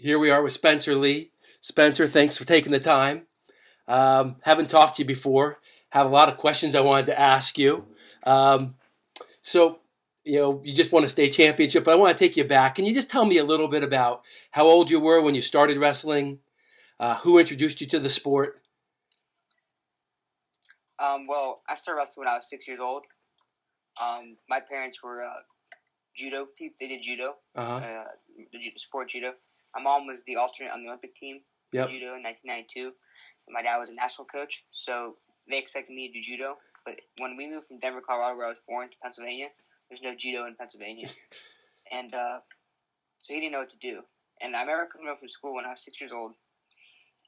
Here we are with Spencer Lee. Spencer, thanks for taking the time. Haven't talked to you before. Have a lot of questions I wanted to ask you. Um, so, you just won a state championship, but I want to take you back. Can you just tell me a little bit about how old you were when you started wrestling? Who introduced you to the sport? Well, I started wrestling when I was 6 years old. My parents were judo people. They did judo, sport judo. My mom was the alternate on the Olympic team for judo in 1992. My dad was a national coach, so they expected me to do judo. But when we moved from Denver, Colorado, where I was born, to Pennsylvania, there's no judo in Pennsylvania. And so he didn't know what to do. And I remember coming home from school when I was 6 years old,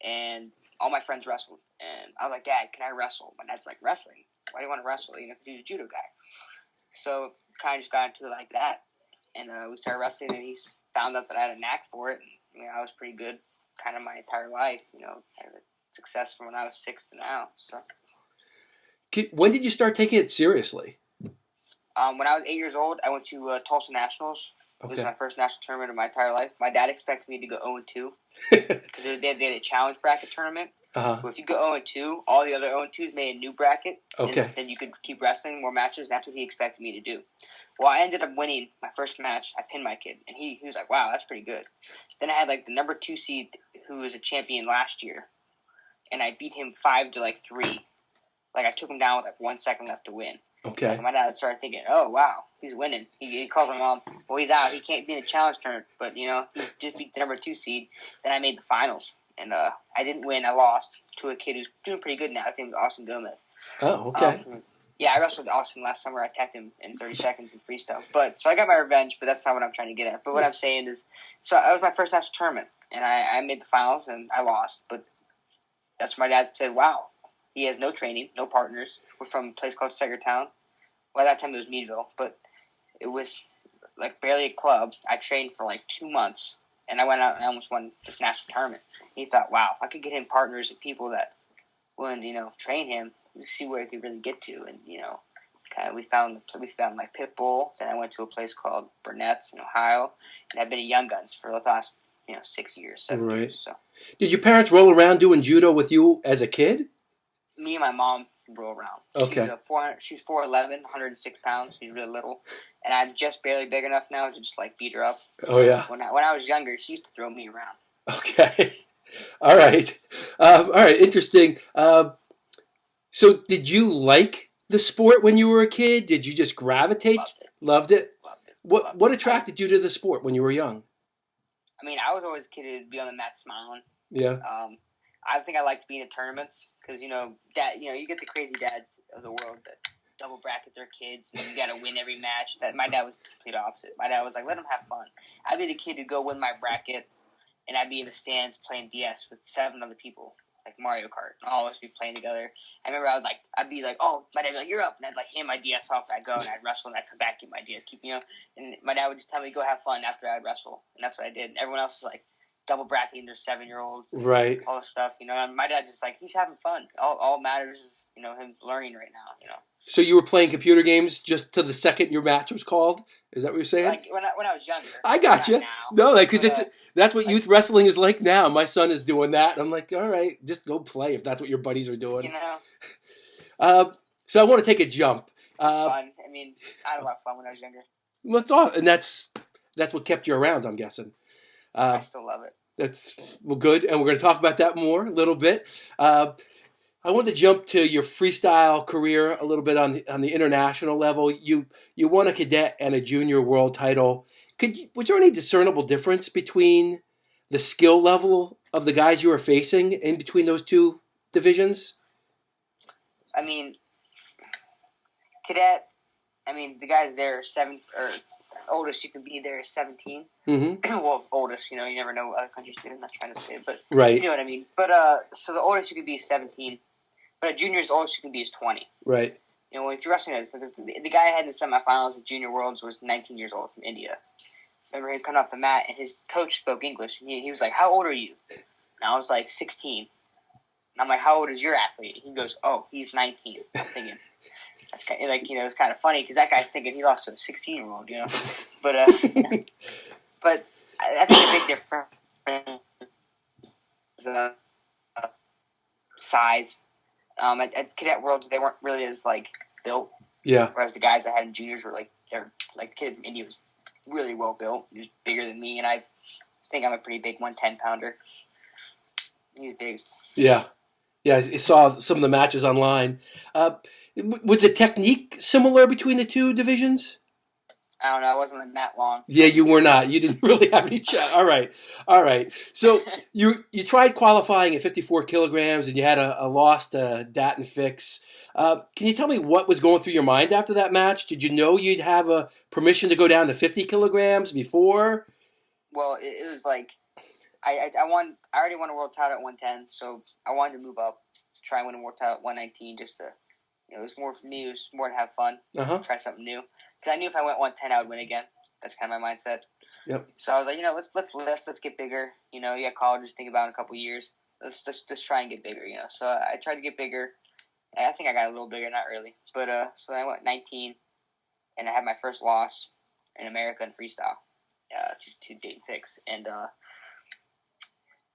and all my friends wrestled. And I was like, Dad, can I wrestle? My dad's like, wrestling? Why do you want to wrestle? Because he's a judo guy. So kind of just got into it like that. And we started wrestling, and he found out that I had a knack for it. And I was pretty good kind of my entire life, had a success from when I was 6 to now. So When did you start taking it seriously? When I was 8 years old, I went to Tulsa Nationals. It was my first national tournament of my entire life. My dad expected me to go 0-2 because they had a challenge bracket tournament. But if you go 0-2, all the other 0-2s made a new bracket. Okay. And then you could keep wrestling more matches. That's what he expected me to do. Well, I ended up winning my first match. I pinned my kid, and he was like, wow, that's pretty good. Then I had, the number 2 seed who was a champion last year, and I beat him 5-3. I took him down with, 1 second left to win. Okay. And my dad started thinking, oh, wow, he's winning. He called my mom, well, he's out. He can't be in the challenge tournament, but, he just beat the number 2 seed. Then I made the finals, and I didn't win. I lost to a kid who's doing pretty good now. His name is Austin Gomez. Oh, okay. Yeah, I wrestled Austin last summer. I attacked him in 30 seconds in freestyle. So I got my revenge, but that's not what I'm trying to get at. But what I'm saying is, so that was my first national tournament, and I made the finals, and I lost. But that's when my dad said, wow, he has no training, no partners. We're from a place called Sagertown. Well, at that time it was Meadville, but it was barely a club. I trained for 2 months, and I went out and I almost won this national tournament. And he thought, wow, if I could get him partners and people that willing to, train him, see where he could really get to. And, we found Pitbull. Then I went to a place called Burnett's in Ohio. And I've been at Young Guns for the last, 6 years, 7 years. So. Did your parents roll around doing judo with you as a kid? Me and my mom roll around. Okay. She's 4'11", 106 pounds. She's really little. And I'm just barely big enough now to just, beat her up. Oh, yeah. When I was younger, she used to throw me around. Okay. All right. Interesting. So did you like the sport when you were a kid? Did you just gravitate? Loved it? Loved it. What attracted you to the sport when you were young? I was always a kid who'd be on the mat smiling. Yeah. I think I liked being in tournaments because, dad, you get the crazy dads of the world that double bracket their kids and you got to win every match. That my dad was the complete opposite. My dad was like, let them have fun. I'd be the kid who'd go win my bracket, and I'd be in the stands playing DS with 7 other people. Like Mario Kart, and all of us be playing together. I remember I'd be like, oh, my dad would be like, you're up, and I'd hand my DS off, and I'd go, and I'd wrestle, and I'd come back, get my DS, and my dad would just tell me, go have fun after I'd wrestle, and that's what I did. And everyone else was double bracketing their 7-year-olds, right? All this stuff, and my dad just he's having fun. All matters is, him learning right now, So you were playing computer games just to the second your match was called? Is that what you're saying? When I was younger. I got you. Now. No, because that's what youth wrestling is like now. My son is doing that. And I'm like, all right, just go play if that's what your buddies are doing. So I want to take a jump. It's fun. I had a lot of fun when I was younger. Well, and that's what kept you around, I'm guessing. I still love it. That's good, and we're going to talk about that more a little bit. I want to jump to your freestyle career a little bit on the international level. You won a cadet and a junior world title. Was there any discernible difference between the skill level of the guys you were facing in between those two divisions? Cadet, the guys there are 7, or oldest you can be there is 17. Mm-hmm. Well, oldest, you never know what other countries do. I'm not trying to say it, but right. You know what I mean. But so the oldest you can be is 17, but a junior's oldest you can be is 20. Right. If you're wrestling, because the guy I had in the semifinals at Junior Worlds was 19 years old from India. Remember him coming off the mat, and his coach spoke English, and he was like, how old are you? And I was like, 16. And I'm like, how old is your athlete? He goes, oh, he's 19. I'm thinking, that's kind of, it's kind of funny, because that guy's thinking he lost to a 16-year-old, But, but I think a big difference uh, size. At Cadet Worlds, they weren't really as like built. Yeah. Whereas the guys I had in juniors were they're like the kid from India was really well built. He was bigger than me, and I think I'm a pretty big 110-pounder. He was big. Yeah. Yeah, I saw some of the matches online. Was the technique similar between the two divisions? I don't know. I wasn't that long. Yeah, you were not. You didn't really have any chat. All right, all right. So you tried qualifying at 54 kilograms, and you had a loss to Dat and Fix. Can you tell me what was going through your mind after that match? Did you know you'd have a permission to go down to 50 kilograms before? Well, it was like I already won a world title at 110, so I wanted to move up to try and win a world title at 119 just to, it was more for me. It was more to have fun, try something new. Because I knew if I went 110, I would win again. That's kind of my mindset. Yep. So I was like, let's lift, let's get bigger. You got college to think about in a couple of years. Let's just try and get bigger. So I tried to get bigger. And I think I got a little bigger, not really, but so I went 19, and I had my first loss in America in freestyle, to Date Fix, and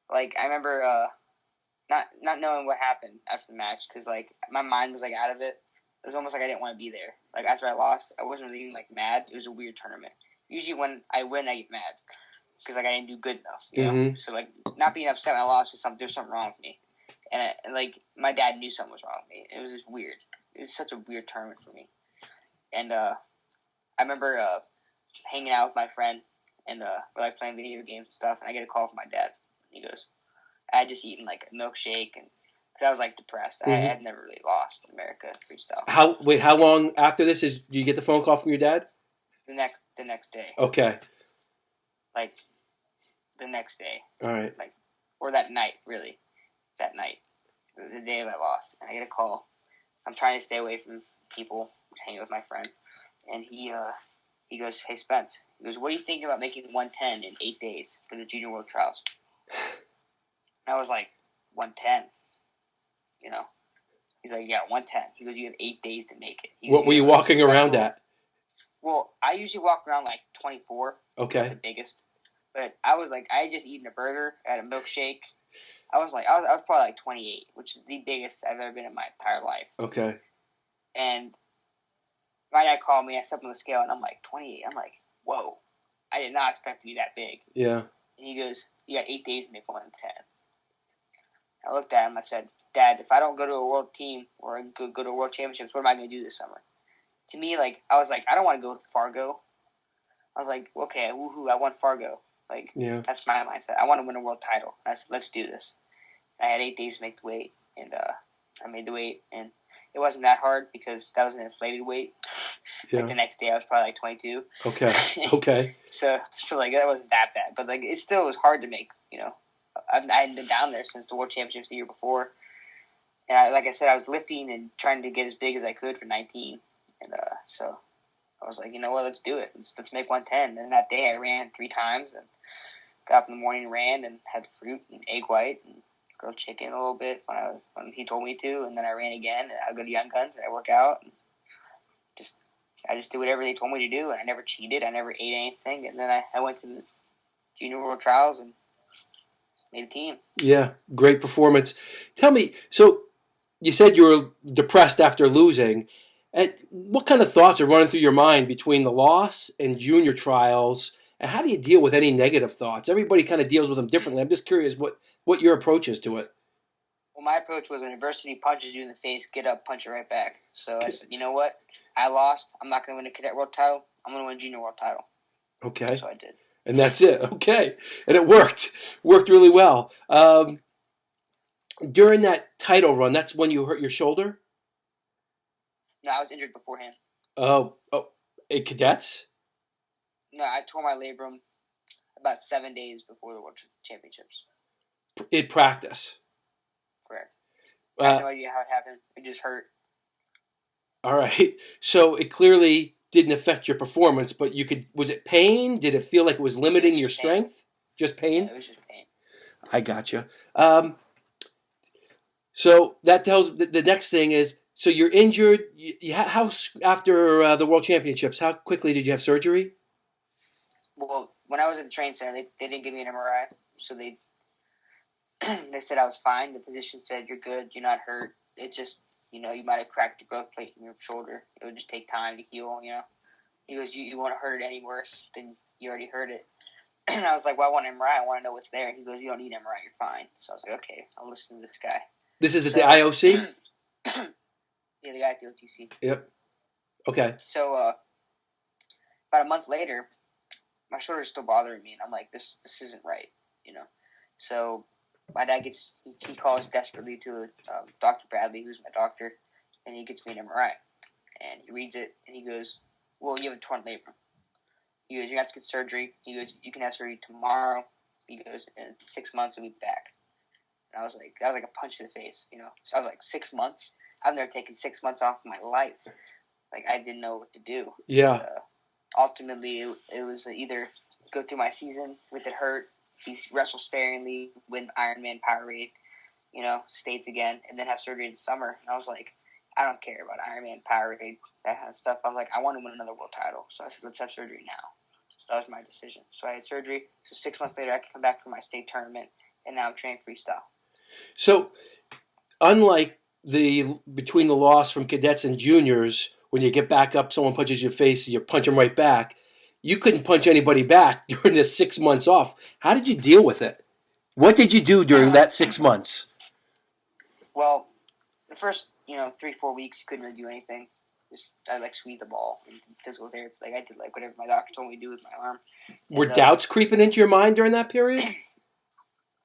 like I remember not knowing what happened after the match because like my mind was like out of it. It was almost like I didn't want to be there. Like after I lost, I wasn't really even like mad. It was a weird tournament. Usually when I win, I get mad because like I didn't do good enough. Mm-hmm. So like not being upset when I lost is there's something wrong with me. And like my dad knew something was wrong with me. It was just weird. It was such a weird tournament for me. And I remember hanging out with my friend and we're like playing video games and stuff. And I get a call from my dad. He goes, I had just eaten like a milkshake and. I was like depressed. I had never really lost in America freestyle. How long after this do you get the phone call from your dad? The next day. Okay. Like the next day. All right. Like or that night, really. That night. The day that I lost. And I get a call. I'm trying to stay away from people, hanging with my friend. And he goes, "Hey Spence." He goes, "What are you thinking about making 110 in 8 days for the Junior World Trials?" And I was like, 110. He's like, yeah, 110. He goes, you have 8 days to make it. What were you walking around at? Well, I usually walk around like 24. Okay. The biggest. But I was like, I had just eaten a burger, I had a milkshake. I was probably like 28, which is the biggest I've ever been in my entire life. Okay. And my dad called me, I stepped on the scale, and I'm like, 28. I'm like, whoa. I did not expect to be that big. Yeah. And he goes, you got 8 days to make 110. I looked at him. I said, "Dad, if I don't go to a world team or go to a world championships, what am I going to do this summer?" To me, like I was like, I don't want to go to Fargo. I was like, okay, woohoo! I won Fargo. Like, That's my mindset. I want to win a world title. Let's do this. I had 8 days to make the weight, and I made the weight, and it wasn't that hard because that was an inflated weight. Yeah. Like the next day, I was probably like 22. Okay. Okay. so like that wasn't that bad, but like it still was hard to make. I hadn't been down there since the World Championships the year before. And like I said, I was lifting and trying to get as big as I could for 19. And so I was like, you know what, let's do it. Let's make 110. And that day I ran 3 times and got up in the morning and ran and had fruit and egg white and grilled chicken a little bit when he told me to. And then I ran again and I go to Young Guns and I work out. And I just did whatever they told me to do. And I never cheated. I never ate anything. And then I went to the Junior World Trials and made a team. Yeah, great performance. Tell me, so you said you were depressed after losing. What kind of thoughts are running through your mind between the loss and junior trials? And how do you deal with any negative thoughts? Everybody kind of deals with them differently. I'm just curious what your approach is to it. Well, my approach was when adversity punches you in the face, get up, punch it right back. So I said, you know what? I lost. I'm not going to win a cadet world title. I'm going to win a junior world title. Okay. So I did. And that's it. Okay. And it worked. Worked really well. During that title run, that's when you hurt your shoulder? No, I was injured beforehand. Oh, in cadets? No, I tore my labrum about 7 days before the World Championships. In practice? Correct. I have no idea how it happened. It just hurt. All right. So it clearly didn't affect your performance, but was it pain? Did it feel like it was limiting your strength? Just pain? Yeah, it was just pain. I gotcha. So that tells the next thing is, so you're injured. How after the World Championships, how quickly did you have surgery? Well, when I was at the training center, they didn't give me an MRI, So they said I was fine. The physician said, you're good. You're not hurt. It just, you might have cracked the growth plate in your shoulder. It would just take time to heal, He goes, you won't hurt it any worse than you already hurt it. And I was like, well, I want an MRI. I want to know what's there. And he goes, you don't need an MRI. You're fine. So I was like, okay, I'll listen to this guy. This is at the IOC? Yeah, the guy at the OTC. Yep. Okay. So about a month later, my shoulder's still bothering me. And I'm like, this isn't right, So my dad he calls desperately to Dr. Bradley, who's my doctor, and he gets me an MRI. And he reads it, and he goes, well, you have a torn labrum. He goes, you have to get surgery. He goes, you can have surgery tomorrow. He goes, in 6 months, we'll be back. And I was like, that was like a punch to the face, So I was like, 6 months? I've never taken 6 months off my life. Like, I didn't know what to do. Yeah. And, ultimately, it was either go through my season with it hurt, wrestle sparingly, win Ironman Powerade, states again, and then have surgery in the summer. And I was like, I don't care about Ironman Powerade, that kind of stuff. I was like, I want to win another world title. So I said, let's have surgery now. So that was my decision. So I had surgery. So 6 months later, I could come back for my state tournament, and now I'm training freestyle. So, unlike between the loss from cadets and juniors, when you get back up, someone punches your face, you punch them right back. You couldn't punch anybody back during the 6 months off. How did you deal with it? What did you do during that 6 months? Well, the first 3-4 weeks, you couldn't really do anything. I squeeze the ball and physical therapy. I did whatever my doctor told me to do with my arm. Were doubts creeping into your mind during that period?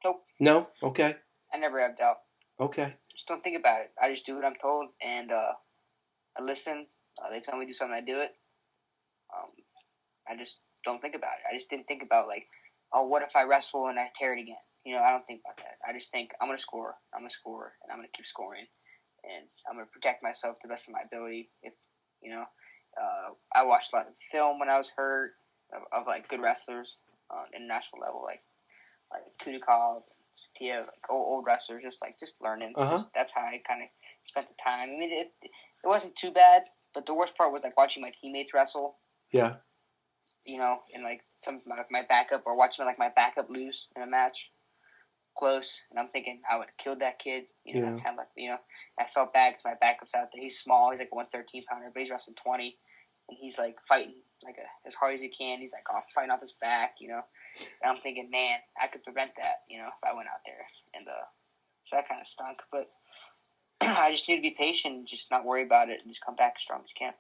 Nope. No? Okay. I never have doubt. Okay. Just don't think about it. I just do what I'm told, and I listen. They tell me to do something, I do it. I just don't think about it. I just didn't think about what if I wrestle and I tear it again? I don't think about that. I just think I'm gonna score. I'm gonna score, and I'm gonna keep scoring, and I'm gonna protect myself to the best of my ability. If I watched a lot of film when I was hurt of good wrestlers on international level, like Kudikov, Satia, old wrestlers, just learning. Uh-huh. That's how I kind of spent the time. I mean, it wasn't too bad, but the worst part was watching my teammates wrestle. Yeah. And some of my backup, or watching my backup lose in a match close, and I'm thinking I would have killed that kid. Kind of I felt bad because my backup's out there. He's small. He's a 113 pounder, but he's wrestling 20, and he's fighting as hard as he can. He's fighting off his back, And I'm thinking, man, I could prevent that, if I went out there, and so that kind of stunk. But I just need to be patient, and just not worry about it, and just come back as strong as you can.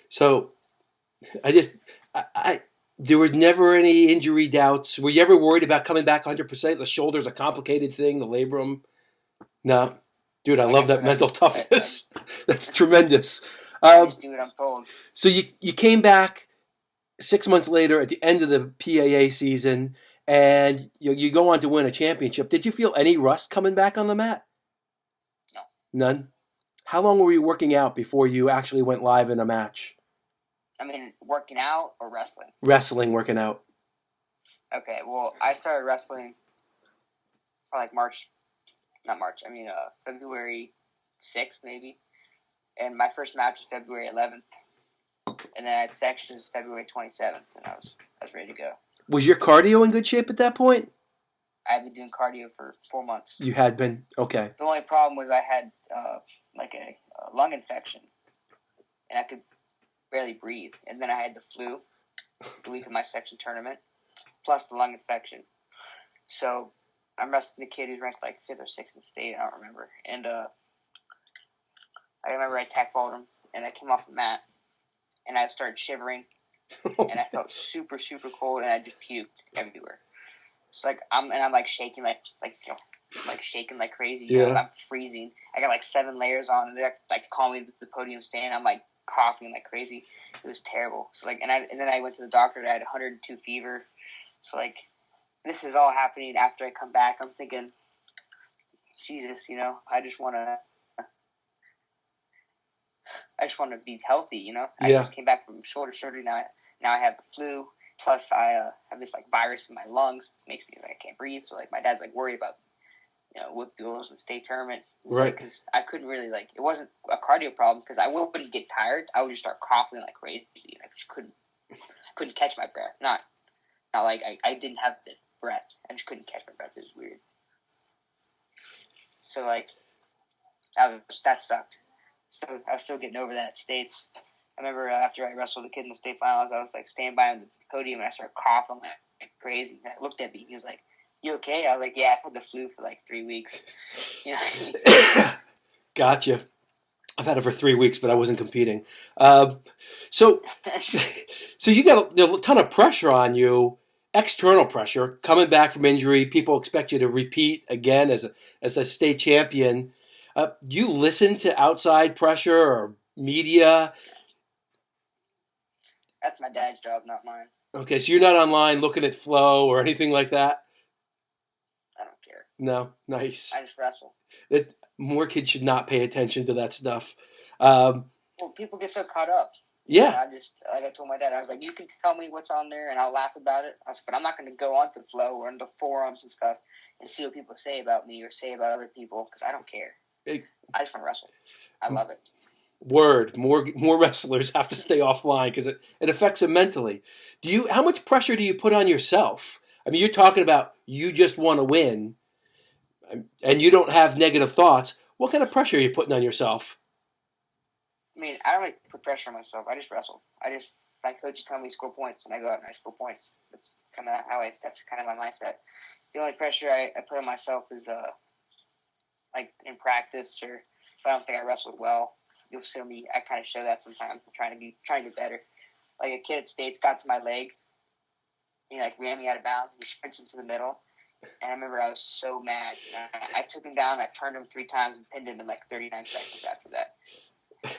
So, there were never any injury doubts. Were you ever worried about coming back 100%? The shoulder's a complicated thing, the labrum. No. Dude, I love that mental toughness. That's tremendous. I just do what I'm told. So you came back 6 months later at the end of the PAA season, and you go on to win a championship. Did you feel any rust coming back on the mat? No. None? How long were you working out before you actually went live in a match? I mean, working out or wrestling? Wrestling, working out. Okay, well, I started wrestling for February 6th maybe. And my first match was February 11th. And then I had sections February 27th, and I was ready to go. Was your cardio in good shape at that point? I had been doing cardio for 4 months. You had been? Okay. The only problem was I had a lung infection, and I could barely breathe. And then I had the flu the week of my section tournament, plus the lung infection. So I'm wrestling the kid who's ranked 5th or 6th in the state. I don't remember. And I remember I tackballed him, and I came off the mat, and I started shivering, and I felt super, super cold, and I just puked everywhere. So I'm shaking shaking like crazy. Yeah. I'm freezing. I got 7 layers on, and they're calling me to the podium stand. I'm coughing like crazy. It was terrible. So and then I went to the doctor. And I had 102 fever. So this is all happening after I come back. I'm thinking, Jesus, I just want to be healthy. I just came back from shoulder surgery. Now I have the flu. Plus I have this virus in my lungs. It makes me I can't breathe. So my dad's worried about whip duels and state tournament. Right. Because I couldn't really it wasn't a cardio problem because I wouldn't get tired. I would just start coughing like crazy. I just couldn't catch my breath. Not like I didn't have breath. I just couldn't catch my breath. It was weird. So, like, that sucked. So I was still getting over that at States. I remember after I wrestled the kid in the state finals, I was, like, standing by on the podium, and I started coughing like crazy. And I looked at me, and he was like, "You okay?" I was like, "Yeah, I've had the flu for, like, 3 weeks." You know? Gotcha. I've had it for 3 weeks, but I wasn't competing. So, so you got a ton of pressure on you, external pressure, coming back from injury. People expect you to repeat again as a state champion. Do you listen to outside pressure or media? That's my dad's job, not mine. Okay, so you're not online looking at flow or anything like that? I don't care. No, nice. I just wrestle. More kids should not pay attention to that stuff. Well, people get so caught up. Yeah. Like I told my dad, I was like, you can tell me what's on there and I'll laugh about it. I was like, but I'm not going to go onto Flow or into forums and stuff and see what people say about me or say about other people because I don't care. I just want to wrestle. I love it. Word. More wrestlers have to stay offline because it affects them mentally. How much pressure do you put on yourself? I mean, you're talking about you just want to win and you don't have negative thoughts. What kind of pressure are you putting on yourself? I mean, I don't really put pressure on myself. I just wrestle. My coaches tell me to score points, and I go out and I score points. That's kind of my mindset. The only pressure I put on myself is, like in practice or if I don't think I wrestled well, you'll see me. I kind of show that sometimes. I'm trying to get better. Like a kid at States got to my leg, and he like ran me out of bounds. He sprints into the middle. And I remember I was so mad. I took him down, I turned him 3 times and pinned him in like 39 seconds after that.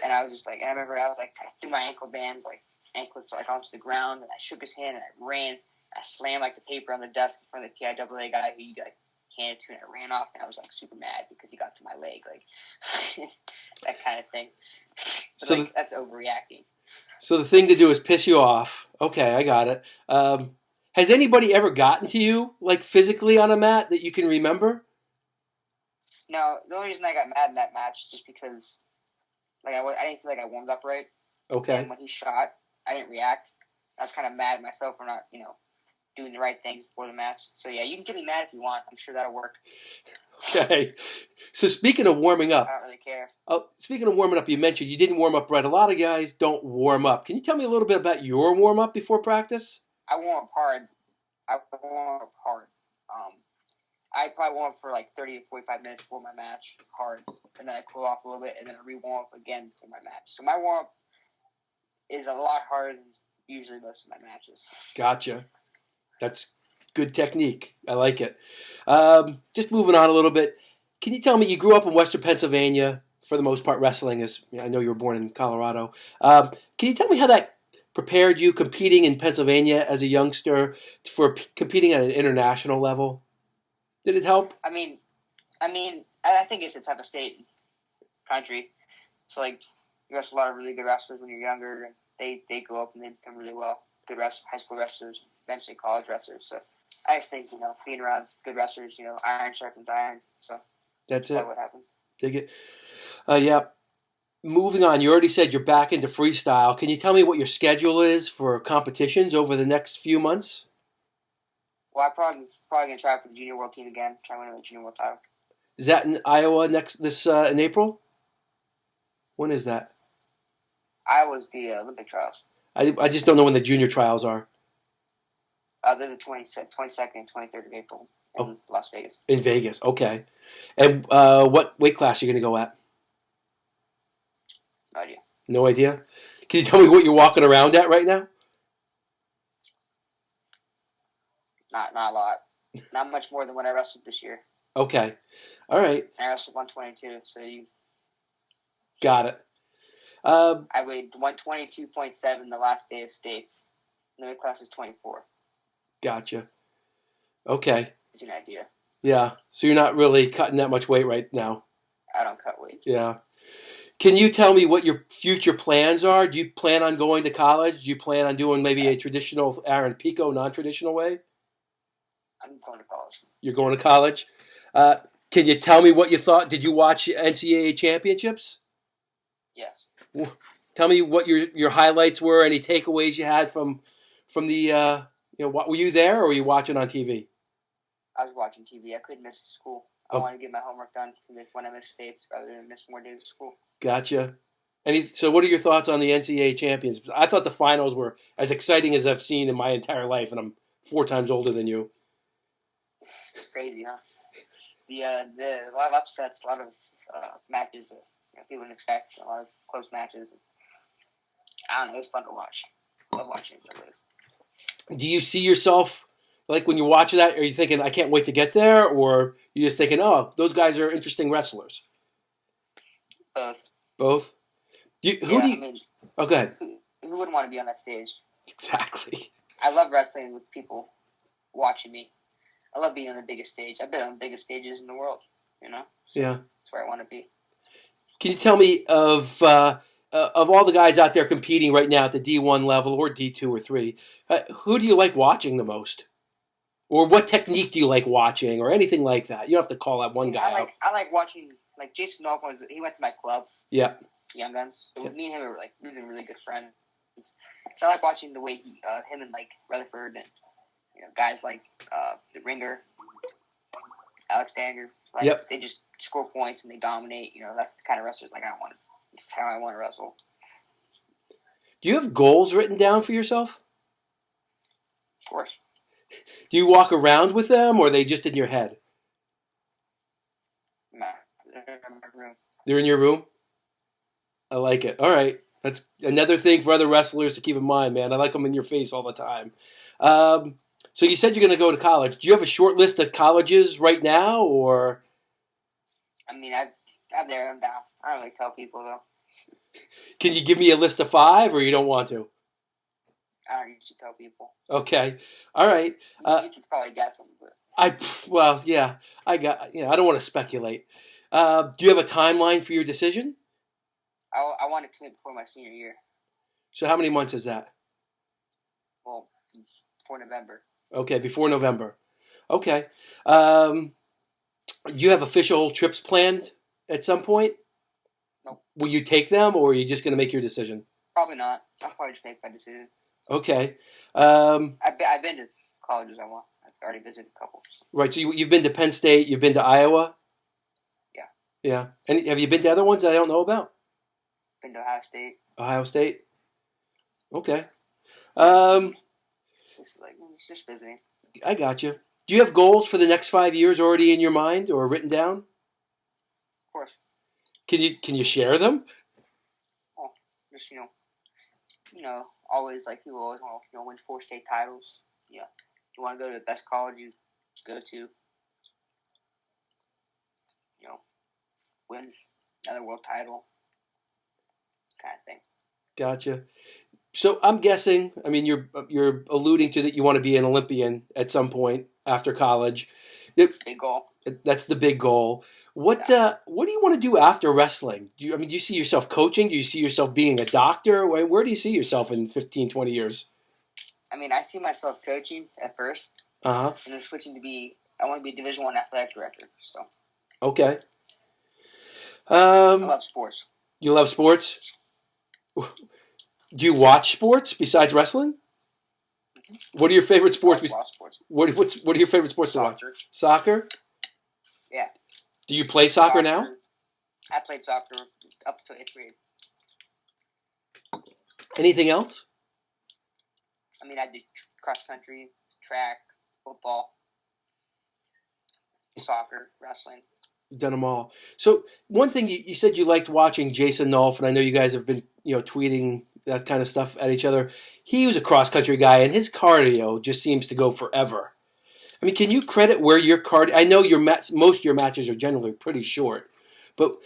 And I was just like, and I remember I was like, I threw my anklets like onto the ground, and I shook his hand and I ran. I slammed like the paper on the desk in front of the PIAA guy who you like handed to, and I ran off, and I was like super mad because he got to my leg, like that kind of thing. But so that's overreacting. So the thing to do is piss you off. Okay, I got it. Has anybody ever gotten to you, like physically on a mat that you can remember? No, the only reason I got mad in that match is just because, like, I didn't feel like I warmed up right. Okay. And when he shot, I didn't react. I was kind of mad at myself for not, doing the right thing before the match. So yeah, you can get me mad if you want. I'm sure that'll work. Okay. So speaking of warming up, I don't really care. Speaking of warming up, you mentioned you didn't warm up right. A lot of guys don't warm up. Can you tell me a little bit about your warm up before practice? I warm up hard. I probably warm up for like 30 to 45 minutes before my match, hard, and then I cool off a little bit, and then I re-warm up again for my match. So my warm up is a lot harder than usually most of my matches. Gotcha. That's good technique. I like it. Just moving on a little bit. Can you tell me, you grew up in Western Pennsylvania, for the most part wrestling, I know you were born in Colorado. Can you tell me how that prepared you competing in Pennsylvania as a youngster for competing at an international level? Did it help? I think it's the type of state, country. So, like, you wrestle a lot of really good wrestlers when you're younger, and they go up and they become really well. Good high school wrestlers, eventually college wrestlers. So, I just think, being around good wrestlers, iron sharpens iron. So, that's it. What happened. Dig it. Yeah. Moving on, you already said you're back into freestyle. Can you tell me what your schedule is for competitions over the next few months? Well, I'm probably going to try for the junior world team again, try to win the junior world title. Is that in Iowa in April? When is that? Iowa's the Olympic trials. I just don't know when the junior trials are. They're the 22nd and 23rd of April in Las Vegas. In Vegas, okay. And what weight class are you going to go at? No idea. No idea? Can you tell me what you're walking around at right now? Not a lot. Not much more than what I wrestled this year. Okay. All right. I wrestled 122, so you... Got it. I weighed 122.7 the last day of States. The weight class is 24. Gotcha. Okay. Gives you an idea. Yeah. So you're not really cutting that much weight right now. I don't cut weight. Yeah. Can you tell me what your future plans are? Do you plan on going to college? Do you plan on doing maybe a traditional Aaron Pico, non-traditional way? I'm going to college. You're going to college? Can you tell me what you thought? Did you watch NCAA championships? Yes. Tell me what your highlights were. Any takeaways you had from the? Were you there or were you watching on TV? I was watching TV. I couldn't miss school. I wanted to get my homework done when I miss states rather than miss more days of school. Gotcha. So what are your thoughts on the NCAA champions? I thought the finals were as exciting as I've seen in my entire life, and I'm 4 times older than you. It's crazy, huh? A lot of upsets, a lot of matches that people didn't expect, a lot of close matches. I don't know. It was fun to watch. I love watching some of this. Do you see yourself, like when you watch that, are you thinking, I can't wait to get there? Or you just thinking, oh, those guys are interesting wrestlers? Both. Both? Oh, go ahead. Who wouldn't want to be on that stage? Exactly. I love wrestling with people watching me. I love being on the biggest stage. I've been on the biggest stages in the world, So yeah. That's where I want to be. Can you tell me of all the guys out there competing right now at the D1 level or D2 or 3, who do you like watching the most? Or what technique do you like watching or anything like that? You don't have to call that one guy out. I like watching, like Jason Norfolk, he went to my club. Yeah. Young Guns. So me and him we've been really good friends. So I like watching the way him and like Rutherford and guys like the Ringer, Alex Danger. They just score points and they dominate. That's the kind of wrestlers I want. It's how I want to wrestle. Do you have goals written down for yourself? Of course. Do you walk around with them, or are they just in your head? Nah, they're in my room. They're in your room? I like it. All right. That's another thing for other wrestlers to keep in mind, man. I like them in your face all the time. So you said you're going to go to college. Do you have a short list of colleges right now, or? I mean, I'm there. I'm down. I don't really tell people, though. Can you give me a list of 5, or you don't want to? I don't usually tell people. Okay. All right. You could probably guess them, but. I don't want to speculate. Do you have a timeline for your decision? I want to commit before my senior year. So how many months is that? Well, before November. Okay, before November. Okay. Do you have official trips planned at some point? Nope. Will you take them, or are you just going to make your decision? Probably not. I'll probably just make my decision. Okay. I've been to colleges I want. I've already visited a couple. Right, so you've been to Penn State, you've been to Iowa? Yeah. Yeah. And have you been to other ones that I don't know about? Been to Ohio State. Ohio State? Okay. It's just visiting. I got you. Do you have goals for the next 5 years already in your mind or written down? Of course. Can you share them? Oh, just always people always want to win 4 state titles. Yeah, you want to go to the best college you go to. Win another world title, kind of thing. Gotcha. So I'm guessing. I mean, you're alluding to that you want to be an Olympian at some point after college. Big goal. That's the big goal. What do you want to do after wrestling? Do you see yourself coaching? Do you see yourself being a doctor? Where do you see yourself in 15, 20 years? I mean, I see myself coaching at first. And then switching I want to be a Division I athletic director. So. Okay. I love sports. You love sports? Do you watch sports besides wrestling? Mm-hmm. What are your favorite sports? I watch sports. What are your favorite sports to watch? Soccer? Yeah. Do you play soccer now? I played soccer up to 8th grade. Anything else? I mean, I did cross country, track, football, soccer, wrestling. You've done them all. So one thing you said you liked watching Jason Nolf, and I know you guys have been tweeting that kind of stuff at each other. He was a cross country guy, and his cardio just seems to go forever. I mean, can you credit where your cardio? I know most of your matches are generally pretty short, but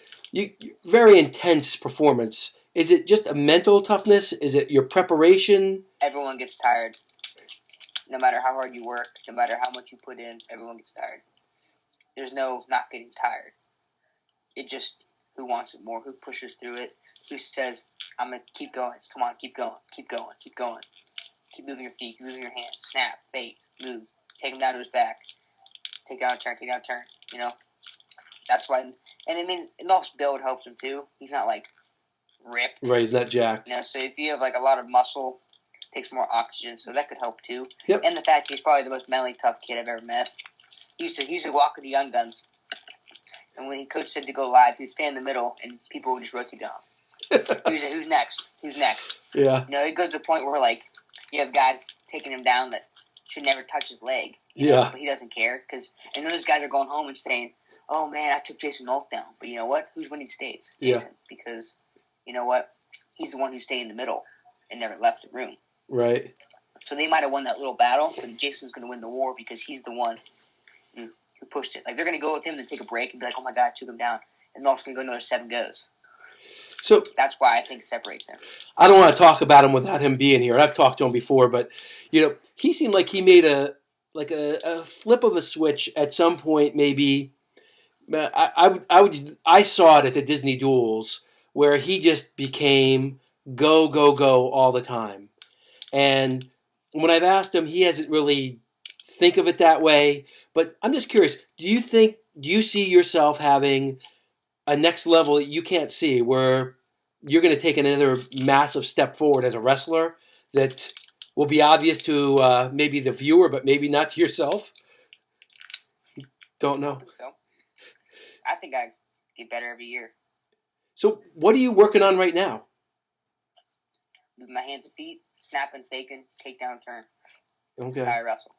very intense performance. Is it just a mental toughness? Is it your preparation? Everyone gets tired. No matter how hard you work, no matter how much you put in, everyone gets tired. There's no not getting tired. It just who wants it more, who pushes through it, who says, I'm going to keep going. Come on, keep going, keep going, keep going. Keep moving your feet, keep moving your hands. Snap, fake, move. Take him down to his back. Take down a turn, take down a turn. That's why. And I mean, Nolf's build helps him too. He's not ripped. Right, he's not jacked. So if you have a lot of muscle, it takes more oxygen, so that could help too. Yep. And the fact he's probably the most mentally tough kid I've ever met. he used to walk with the young guns. And when coach said to go live, he'd stand in the middle, and people would just rotate down. He would say, "Who's next? Who's next?" Yeah. It goes to the point where like you have guys taking him down that should never touch his leg. Yeah. But he doesn't care and those guys are going home and saying, "Oh man, I took Jason North down." But you know what? Who's winning states? Jason. Yeah. Because you know what? He's the one who stayed in the middle and never left the room. Right. So they might have won that little battle, but Jason's going to win the war because he's the one who pushed it. Like they're going to go with him and take a break and be like, "Oh my God, I took him down," and they're also going to go another 7 goes. So that's why I think it separates him. I don't want to talk about him without him being here. I've talked to him before, but he seemed like he made a flip of a switch at some point. Maybe I saw it at the Disney Duels where he just became go go go all the time. And when I've asked him, he hasn't really think of it that way. But I'm just curious. Do you see yourself having a next level that you can't see, where you're going to take another massive step forward as a wrestler that will be obvious to maybe the viewer, but maybe not to yourself? Don't know. I think so. I think I get better every year. So what are you working on right now? With my hands and feet, snapping, faking, takedown, turn. Okay. That's how I wrestle.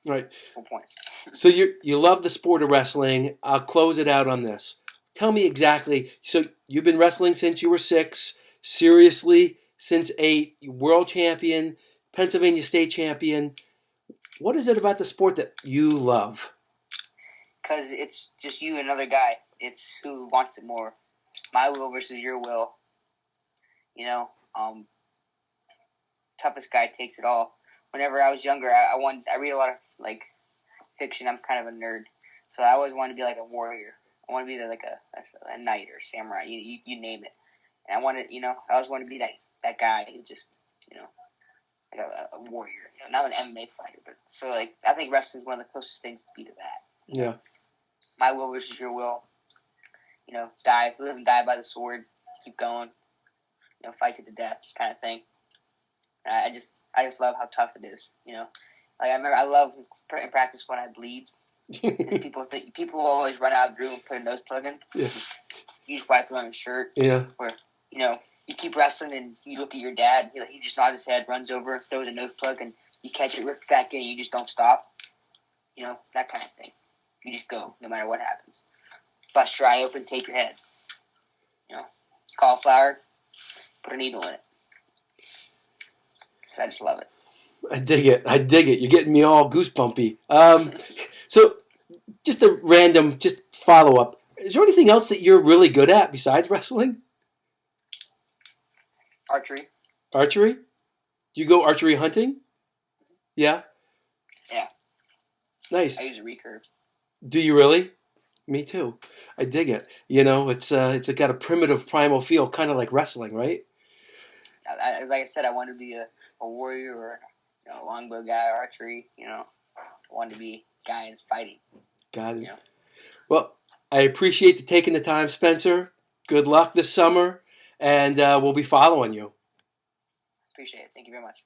Right. Full points. So you love the sport of wrestling. I'll close it out on this. Tell me exactly. So you've been wrestling since you were 6, seriously since 8, world champion, Pennsylvania state champion. What is it about the sport that you love? Because it's just you and another guy. It's who wants it more. My will versus your will. Toughest guy takes it all. Whenever I was younger, I read a lot of like fiction. I'm kind of a nerd, so I always wanted to be like a warrior. I want to be like a knight or a samurai. You name it. And I always want to be that guy who just like a warrior. Not an MMA fighter, but so like I think wrestling is one of the closest things to be to that. Yeah. My will versus your will. Live and die by the sword. Keep going. Fight to the death, kind of thing. And I just love how tough it is. I love in practice when I bleed. People always run out of the room and put a nose plug in. Yeah. You just wipe it on your shirt. Yeah. Or you keep wrestling and you look at your dad. He just nods his head, runs over, throws a nose plug, and you catch it, rip it back in, and you just don't stop. That kind of thing. You just go no matter what happens. Bust your eye open, take your head. Cauliflower, put a needle in it. So I just love it. I dig it. You're getting me all goosebumpy. So, just a random, follow-up. Is there anything else that you're really good at besides wrestling? Archery. Archery? Do you go archery hunting? Yeah? Yeah. Nice. I use a recurve. Do you really? Me too. I dig it. It's got a primitive primal feel, kind of like wrestling, right? Like I said, I want to be a warrior or a longbow guy, archery. I want to be a guy in fighting. Got it. Well, I appreciate you taking the time, Spencer. Good luck this summer, and we'll be following you. Appreciate it. Thank you very much.